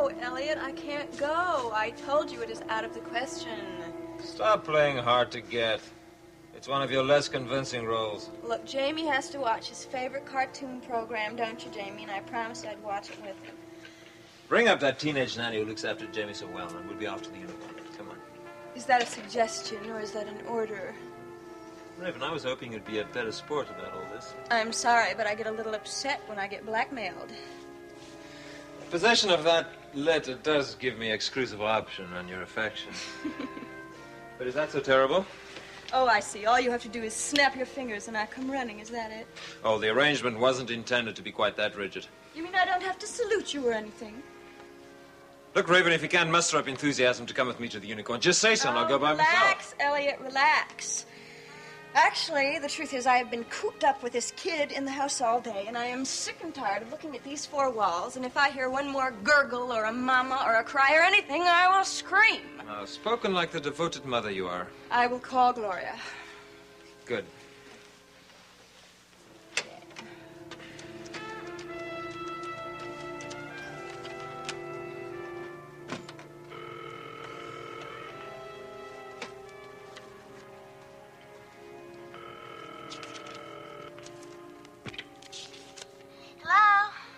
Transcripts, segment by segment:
No, Elliott, I can't go. I told you it is out of the question. Stop playing hard to get. It's one of your less convincing roles. Look, Jamie has to watch his favorite cartoon program, don't you, Jamie? And I promised I'd watch it with him. Bring up that teenage nanny who looks after Jamie so well, and we'll be off to the unicorn. Come on. Is that a suggestion, or is that an order? Raven, I was hoping you'd be a better sport about all this. I'm sorry, but I get a little upset when I get blackmailed. Possession of that letter does give me exclusive option on your affection. But is that so terrible? Oh, I see. All you have to do is snap your fingers and I come running. Is that it? Oh, the arrangement wasn't intended to be quite that rigid. You mean I don't have to salute you or anything? Look, Raven, if you can't muster up enthusiasm to come with me to the unicorn, just say so and I'll go by myself. Relax, Elliott, relax. Actually, the truth is I have been cooped up with this kid in the house all day, and I am sick and tired of looking at these four walls, and if I hear one more gurgle or a mama or a cry or anything, I will scream. Spoken like the devoted mother you are. I will call Gloria. Good.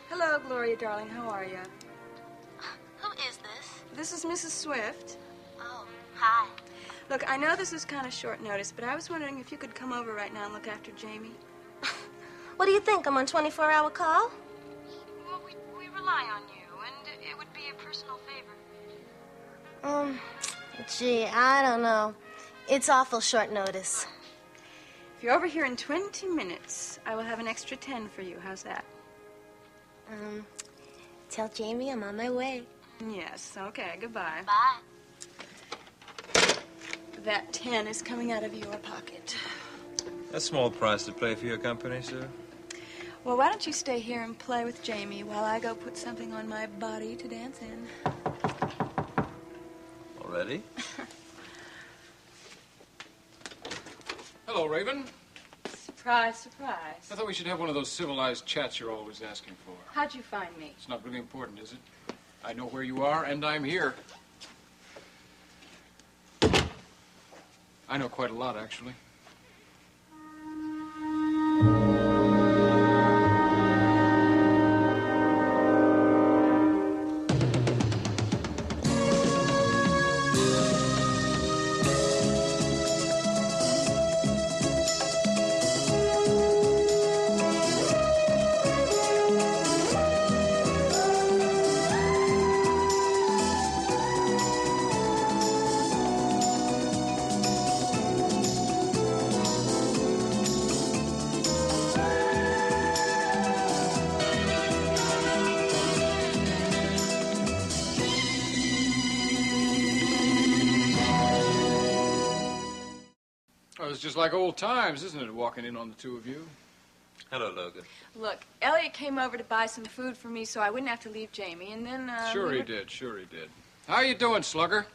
Hello, Gloria, darling. How are you? Who is this? This is Mrs. Swift. Oh, hi. Look, I know this is kind of short notice, but I was wondering if you could come over right now and look after Jamie. What do you think? I'm on 24-hour call? Well, we rely on you, and it would be a personal favor. Gee, I don't know. It's awful short notice. If you're over here in 20 minutes, I will have an extra 10 for you. How's that? Tell Jamie I'm on my way. Yes, okay, goodbye. Bye. That 10 is coming out of your pocket. A small price to pay for your company, sir. Well, why don't you stay here and play with Jamie while I go put something on my body to dance in? Already? Hello, Raven. Surprise, surprise. I thought we should have one of those civilized chats you're always asking for. How'd you find me? It's not really important, is it? I know where you are, and I'm here. I know quite a lot, actually. It's just like old times, isn't it, walking in on the two of you? Hello, Logan. Look, Elliott came over to buy some food for me so I wouldn't have to leave Jamie, and then, Sure he did. How you doing, Slugger?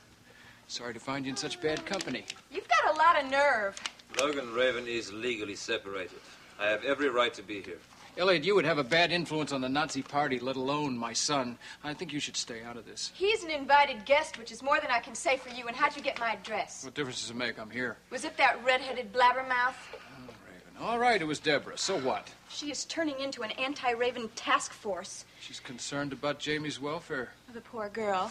Sorry to find you in such bad company. You've got a lot of nerve. Logan Raven is legally separated. I have every right to be here. Elliott, you would have a bad influence on the Nazi party, let alone my son. I think you should stay out of this. He's an invited guest, which is more than I can say for you, and how'd you get my address? What difference does it make? I'm here. Was it that red-headed blabbermouth? Oh, Raven. All right, it was Deborah. So what? She is turning into an anti-Raven task force. She's concerned about Jamie's welfare. The poor girl.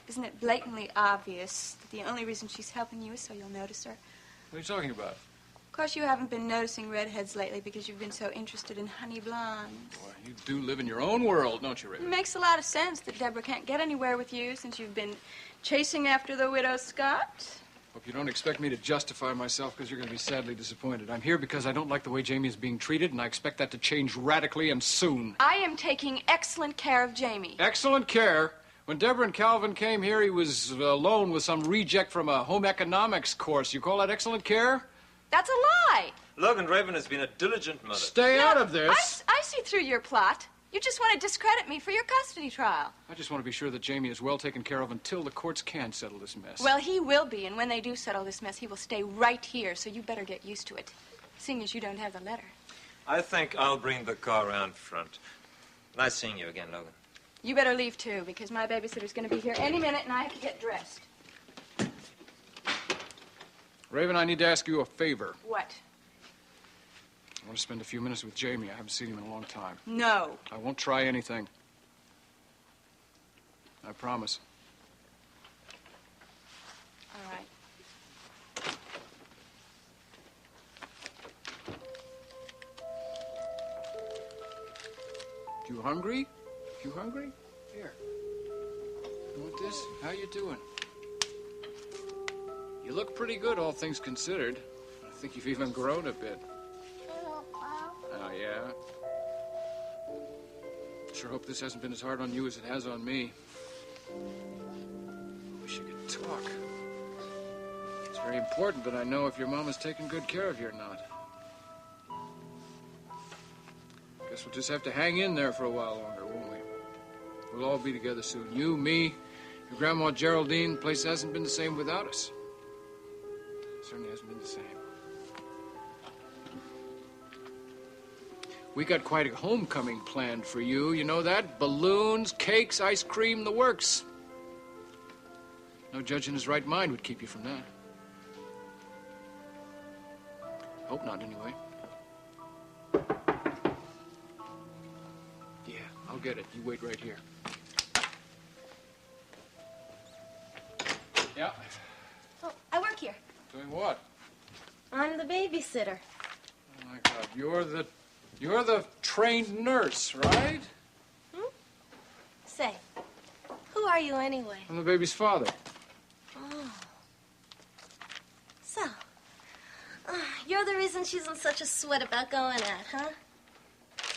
Isn't it blatantly obvious that the only reason she's helping you is so you'll notice her? What are you talking about? Of course, you haven't been noticing redheads lately because you've been so interested in honey blondes. Boy, you do live in your own world, don't you, Raven? It makes a lot of sense that Deborah can't get anywhere with you since you've been chasing after the widow Scott. Hope you don't expect me to justify myself because you're going to be sadly disappointed. I'm here because I don't like the way Jamie is being treated, and I expect that to change radically and soon. I am taking excellent care of Jamie. Excellent care? When Deborah and Calvin came here, he was alone with some reject from a home economics course. You call that excellent care? That's a lie. Logan Raven has been a diligent mother. Stay out of this. I see through your plot. You just want to discredit me for your custody trial. I just want to be sure that Jamie is well taken care of until the courts can settle this mess. Well, he will be, and when they do settle this mess, he will stay right here, so you better get used to it, seeing as you don't have the letter. I think I'll bring the car around front. Nice seeing you again, Logan. You better leave, too, because my babysitter's going to be here any minute, and I have to get dressed. Raven, I need to ask you a favor. What? I want to spend a few minutes with Jamie. I haven't seen him in a long time. No. I won't try anything. I promise. All right. You hungry? You hungry? Here. You want this? How you doing? You look pretty good, all things considered. I think you've even grown a bit. Oh, yeah? Sure hope this hasn't been as hard on you as it has on me. I wish you could talk. It's very important that I know if your mama's taking good care of you or not. Guess we'll just have to hang in there for a while longer, won't we? We'll all be together soon. You, me, your Grandma Geraldine. The place hasn't been the same without us. Certainly hasn't been the same. We got quite a homecoming planned for you. You know that? Balloons, cakes, ice cream, the works. No judge in his right mind would keep you from that. Hope not, anyway. Yeah, I'll get it. You wait right here. Yeah? Oh, I work here. Doing what? I'm the babysitter. Oh, my God. You're the trained nurse, right? Say, who are you anyway? I'm the baby's father. Oh. So, you're the reason she's in such a sweat about going out, huh?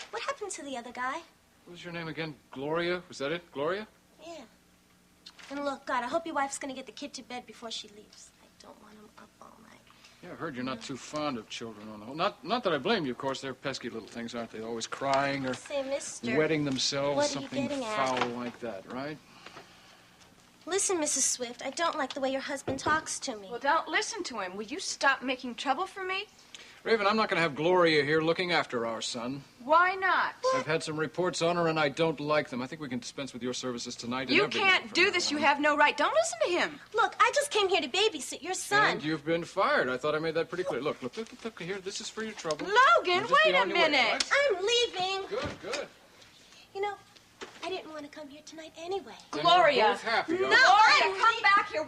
What happened to the other guy? What was your name again? Gloria? Was that it? Gloria? Yeah. And look, God, I hope your wife's gonna get the kid to bed before she leaves. I don't want him up all night. Yeah, I've heard you're not too fond of children on the whole. Not that I blame you, of course. They're pesky little things, aren't they? Always crying or Say, mister, wetting themselves, what are you something getting at? foul like that, right? Listen, Mrs. Swift, I don't like the way your husband talks to me. Well, don't listen to him. Will you stop making trouble for me? Raven, I'm not going to have Gloria here looking after our son. Why not? I've had some reports on her, and I don't like them. I think we can dispense with your services tonight. And You every can't night do from this. now You on. have no right. Don't listen to him. Look, I just came here to babysit your son. And you've been fired. I thought I made that pretty clear. Look here. This is for your trouble. Logan, You'll just be wait a on your way, minute. right? I'm leaving. Good. You know, I didn't want to come here tonight anyway. Then Gloria. we're both happy. No. Gloria, come back here.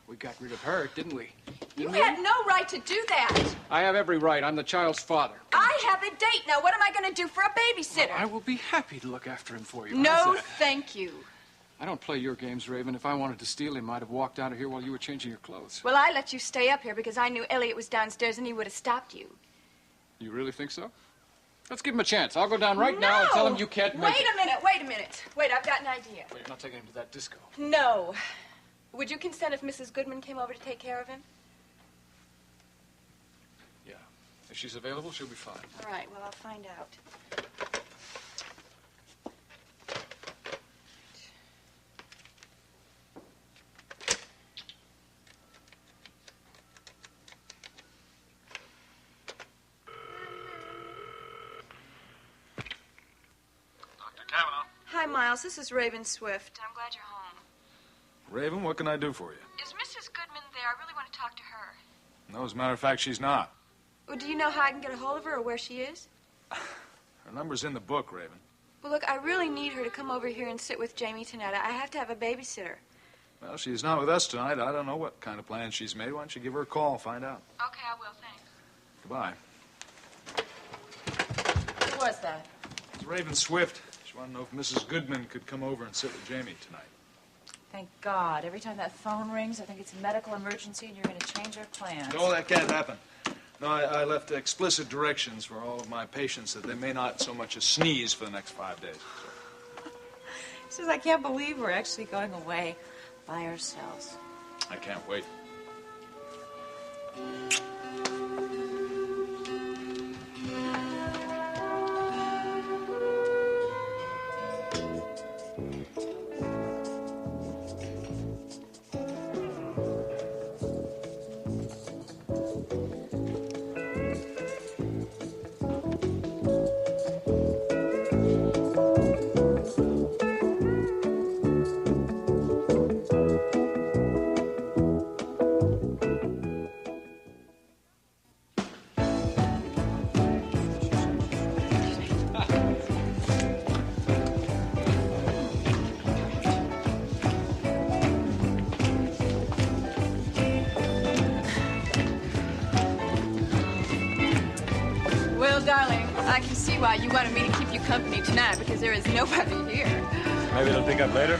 We got rid of her, didn't we? You had no right to do that. I have every right. I'm the child's father. I have a date now. What am I going to do for a babysitter? I will be happy to look after him for you. No, How's that? thank you. I don't play your games, Raven. If I wanted to steal him, I'd have walked out of here while you were changing your clothes. Well, I let you stay up here because I knew Elliott was downstairs and he would have stopped you. You really think so? Let's give him a chance. I'll go down right now and tell him you can't make it. Wait a minute. Wait, I've got an idea. Well, you're not taking him to that disco. No. Would you consent if Mrs. Goodman came over to take care of him? Yeah. If she's available, she'll be fine. All right, well, I'll find out. Dr. Cavanaugh. Hi, Miles. This is Raven Swift. I'm glad you're home. Raven, what can I do for you? Is Mrs. Goodman there? I really want to talk to her. No, as a matter of fact, she's not. Well, do you know how I can get a hold of her or where she is? Her number's in the book, Raven. Well, look, I really need her to come over here and sit with Jamie tonight. I have to have a babysitter. Well, she's not with us tonight. I don't know what kind of plans she's made. Why don't you give her a call and find out? Okay, I will. Thanks. Goodbye. Who was that? It's Raven Swift. She wanted to know if Mrs. Goodman could come over and sit with Jamie tonight. Thank God. Every time that phone rings, I think it's a medical emergency and you're going to change our plans. No, that can't happen. No, I left explicit directions for all of my patients that they may not so much as sneeze for the next 5 days. Says I can't believe we're actually going away by ourselves. I can't wait. I can see why you wanted me to keep you company tonight, because there is nobody here. Maybe it'll pick up later.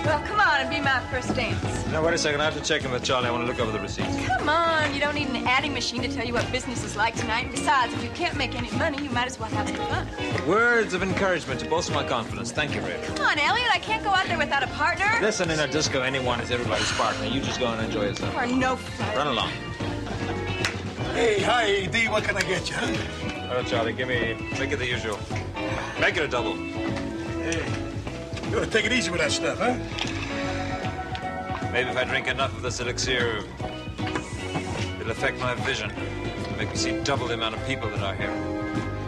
Well, come on and be my first dance. Now, wait a second. I have to check in with Charlie. I want to look over the receipts. Come on, you don't need an adding machine to tell you what business is like tonight. And besides, if you can't make any money, you might as well have some fun. Words of encouragement to bolster my confidence. Thank you, Rachel. Come on, Elliot, I can't go out there without a partner. Listen, in a disco, anyone is everybody's partner. You just go and enjoy yourself. You are no fun. Run along. Hey, hi, D. What can I get you? Oh, Charlie, make it the usual. Make it a double. Hey, you ought to take it easy with that stuff, huh? Maybe if I drink enough of this elixir, it'll affect my vision. Make me see double the amount of people that are here.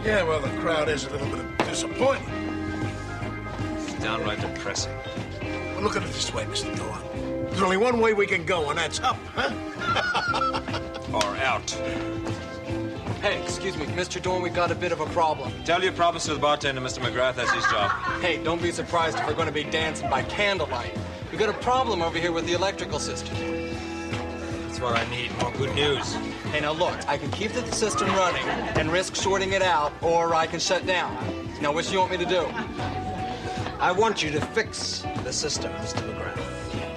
Yeah, well, the crowd is a little bit disappointing. It's downright depressing. Well, look at it this way, Mr. Dorn. There's only one way we can go, and that's up, huh? Or out. Hey, excuse me, Mr. Dorn, we've got a bit of a problem. Tell your problems to the bartender, Mr. McGrath. That's his job. Hey, don't be surprised if we're going to be dancing by candlelight. We've got a problem over here with the electrical system. That's what I need, more good news. Hey, now look, I can keep the system running and risk shorting it out, or I can shut down. Now, what do you want me to do? I want you to fix the system, Mr. McGrath.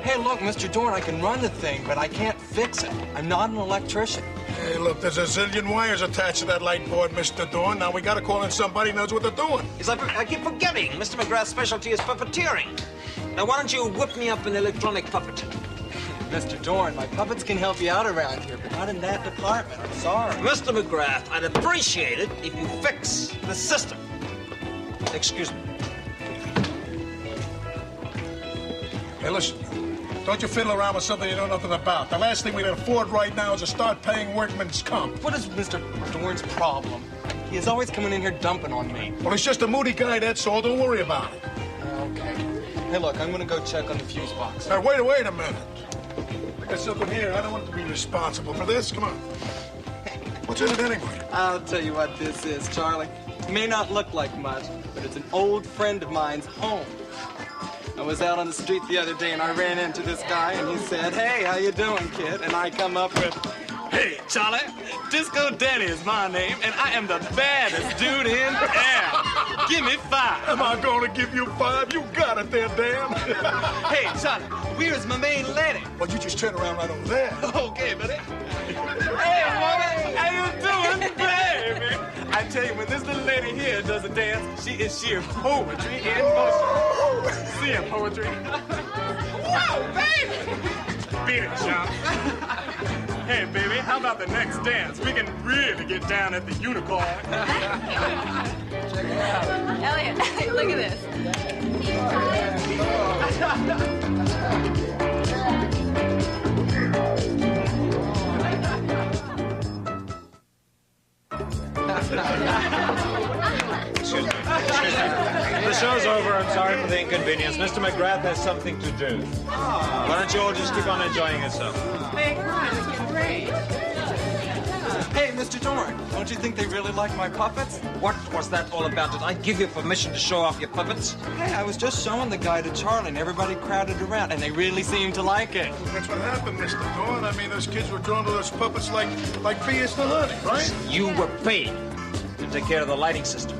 Hey, look, Mr. Dorn, I can run the thing, but I can't fix it. I'm not an electrician. Hey, look, there's a zillion wires attached to that light board, Mr. Dorn. Now we gotta call in somebody who knows what they're doing. I keep forgetting. Mr. McGrath's specialty is puppeteering. Now, why don't you whip me up an electronic puppet? Mr. Dorn, my puppets can help you out around here, but not in that department. I'm sorry. Mr. McGrath, I'd appreciate it if you fix the system. Excuse me. Hey, listen. Don't you fiddle around with something you know nothing about. The last thing we can afford right now is to start paying workman's comp. What is Mr. Dorn's problem? He is always coming in here dumping on me. Well, he's just a moody guy, that's all. Don't worry about it. Okay. Hey, look, I'm gonna go check on the fuse box. Now, wait a minute. I got something here. I don't want to be responsible for this. Come on. What's in it anyway? I'll tell you what this is, Charlie. It may not look like much, but it's an old friend of mine's home. I was out on the street the other day and I ran into this guy and he said, "Hey, how you doing, kid?" And I come up with, "Hey, Charlie, Disco Danny is my name and I am the baddest dude in town. Give me 5. Am I going to give you 5? You got it there, Dan. Hey, Charlie, where's my main lady? Well, you just turn around right over there. Okay, buddy. Hey, woman, how you doing, baby? I tell you, when this little lady here does a dance, she is sheer poetry in motion. See ya, poetry. Whoa, baby! Beat it, chump. Hey, baby, how about the next dance? We can really get down at the unicorn. Check it out. Elliot, look at this. Excuse me. The show's over. I'm sorry for the inconvenience. Mr. McGrath has something to do. Why don't you all just keep on enjoying yourself? Hey, great. Hey, Mr. Dorn, don't you think they really like my puppets? What was that all about? Did I give you permission to show off your puppets? Hey, I was just showing the guy to Charlie, and everybody crowded around, and they really seemed to like it. That's what happened, Mr. Dorn. I mean, those kids were drawn to those puppets like bees to honey, right? You were paid to take care of the lighting system,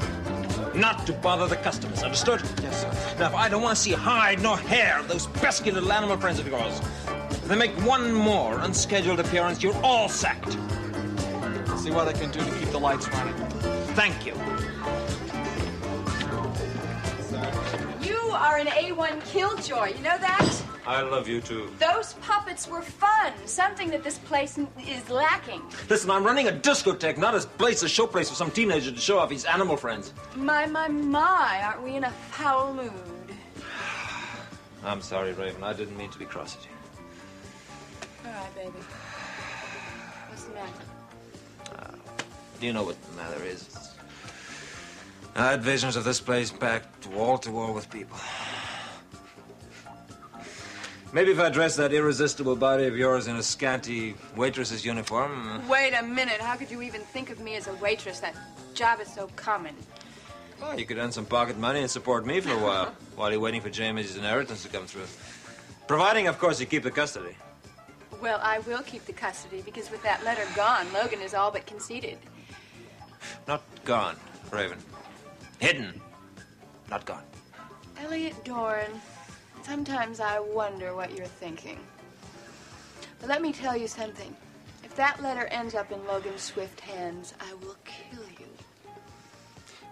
not to bother the customers. Understood? Yes, sir. Now, if I don't want to see hide nor hair of those pesky little animal friends of yours, if they make one more unscheduled appearance, you're all sacked. See what I can do to keep the lights running. Thank you. You are an A1 killjoy, you know that? I love you, too. Those puppets were fun, something that this place is lacking. Listen, I'm running a discotheque, not a showplace for some teenager to show off his animal friends. My, aren't we in a foul mood? I'm sorry, Raven. I didn't mean to be cross at you. All right, baby. What's the matter? You know what the matter is. I had visions of this place packed wall to wall with people. Maybe if I dressed that irresistible body of yours in a scanty waitress's uniform. Wait a minute. How could you even think of me as a waitress? That job is so common. Well, you could earn some pocket money and support me for a while you're waiting for Jamie's inheritance to come through. Providing, of course, you keep the custody. Well, I will keep the custody because with that letter gone, Logan is all but conceded. Not gone. Craven. Hidden, not gone. Elliott Dorn, sometimes I wonder what you're thinking. But let me tell you something. If that letter ends up in Logan's swift hands, I will kill you.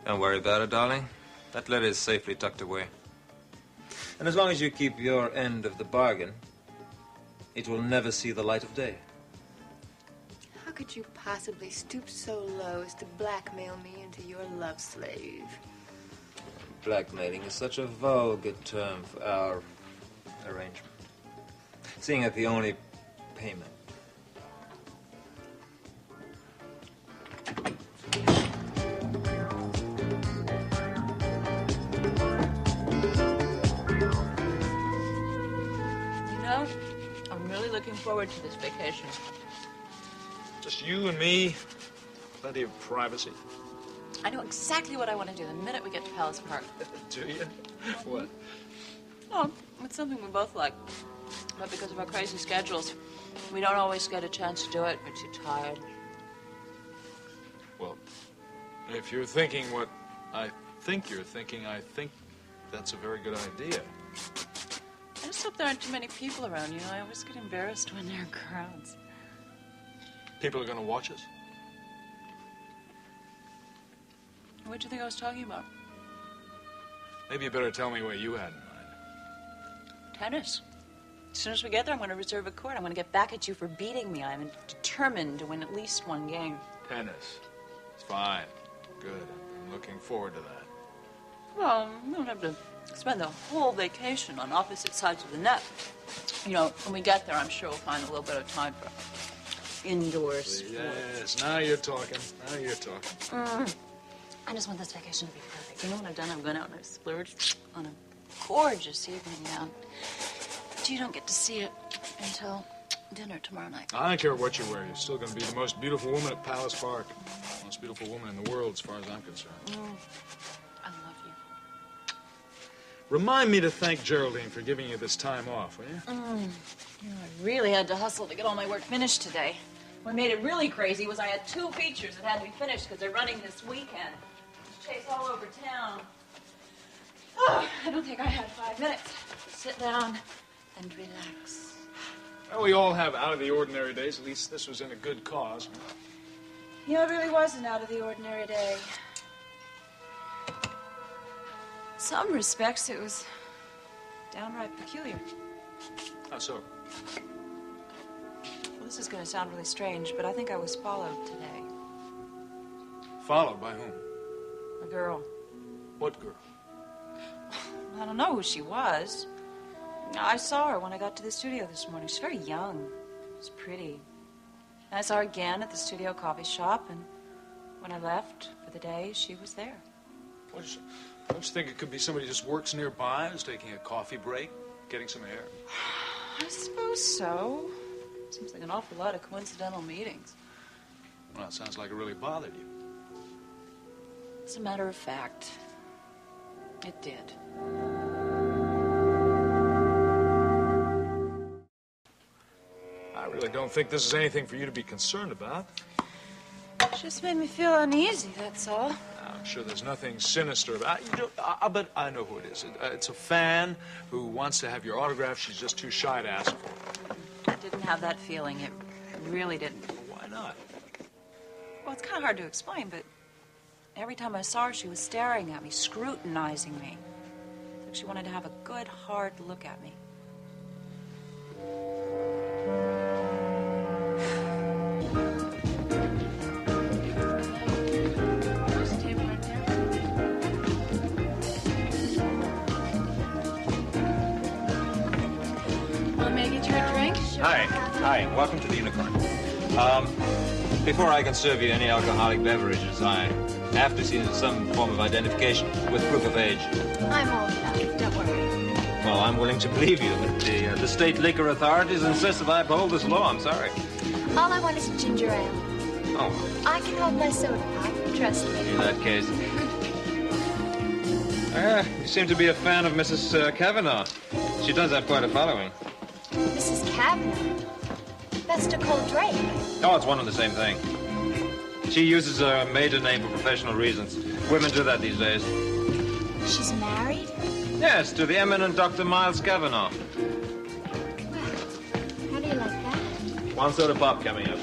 Don't worry about it, darling. That letter is safely tucked away. And as long as you keep your end of the bargain, it will never see the light of day. How could you possibly stoop so low as to blackmail me into your love slave? Blackmailing is such a vulgar term for our arrangement. Seeing that the only payment. You know, I'm really looking forward to this vacation. Just you and me, plenty of privacy. I know exactly what I want to do the minute we get to Palace Park. Do you? What? Well, it's something we both like. But because of our crazy schedules, we don't always get a chance to do it. We're too tired. Well, if you're thinking what I think you're thinking, I think that's a very good idea. I just hope there aren't too many people around, you know. I always get embarrassed when there are crowds. People are going to watch us? What do you think I was talking about? Maybe you better tell me what you had in mind. Tennis. As soon as we get there, I'm going to reserve a court. I'm going to get back at you for beating me. I'm determined to win at least one game. Tennis. It's fine. Good. I'm looking forward to that. Well, we don't have to spend the whole vacation on opposite sides of the net. You know, when we get there, I'm sure we'll find a little bit of time for indoor sports. Yes, now you're talking. Now you're talking. I just want this vacation to be perfect. You know what I've done? I've gone out and I've splurged on a gorgeous evening gown. But you don't get to see it until dinner tomorrow night. I don't care what you wear. You're still going to be the most beautiful woman at Palace Park. The most beautiful woman in the world, as far as I'm concerned. I love you. Remind me to thank Geraldine for giving you this time off, will you? You know, I really had to hustle to get all my work finished today. What made it really crazy was I had 2 features that had to be finished because they're running this weekend. Chase all over town. Oh, I don't think I had 5 minutes to sit down and relax. Well, we all have out-of-the-ordinary days. At least this was in a good cause. You know, it really was an out-of-the-ordinary day. In some respects, it was downright peculiar. How so? Well, this is going to sound really strange, but I think I was followed today. Followed by whom? A girl. What girl? I don't know who she was. I saw her when I got to the studio this morning. She's very young. She's pretty. And I saw her again at the studio coffee shop, and when I left for the day, she was there. Don't you think it could be somebody who just works nearby, who's taking a coffee break, getting some air? I suppose so. Seems like an awful lot of coincidental meetings. Well, it sounds like it really bothered you. As a matter of fact, it did. I really don't think this is anything for you to be concerned about. It just made me feel uneasy, that's all. I'm sure there's nothing sinister about it. I bet I know who it is. It's a fan who wants to have your autograph. She's just too shy to ask for it. I didn't have that feeling. It really didn't. Well, why not? Well, it's kind of hard to explain, but every time I saw her, she was staring at me, scrutinizing me. It's like she wanted to have a good, hard look at me. Hi, welcome to the Unicorn. Before I can serve you any alcoholic beverages, I have to see some form of identification with proof of age. I'm old enough, don't worry. Well, I'm willing to believe you, but the state liquor authorities insist that I uphold this law. I'm sorry. All I want is ginger ale. Oh. I can hold my soda pop, trust me. In that case. You seem to be a fan of Mrs. Kavanaugh. She does have quite a following. Mrs. Kavanaugh? That's Nicole Drake. Oh, it's one and the same thing. She uses her maiden name for professional reasons. Women do that these days. She's married? Yes, to the eminent Dr. Miles Cavanaugh. Well, how do you like that? One soda pop coming up.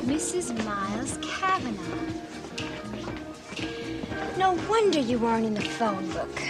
Mrs. Miles Cavanaugh. No wonder you weren't in the phone book.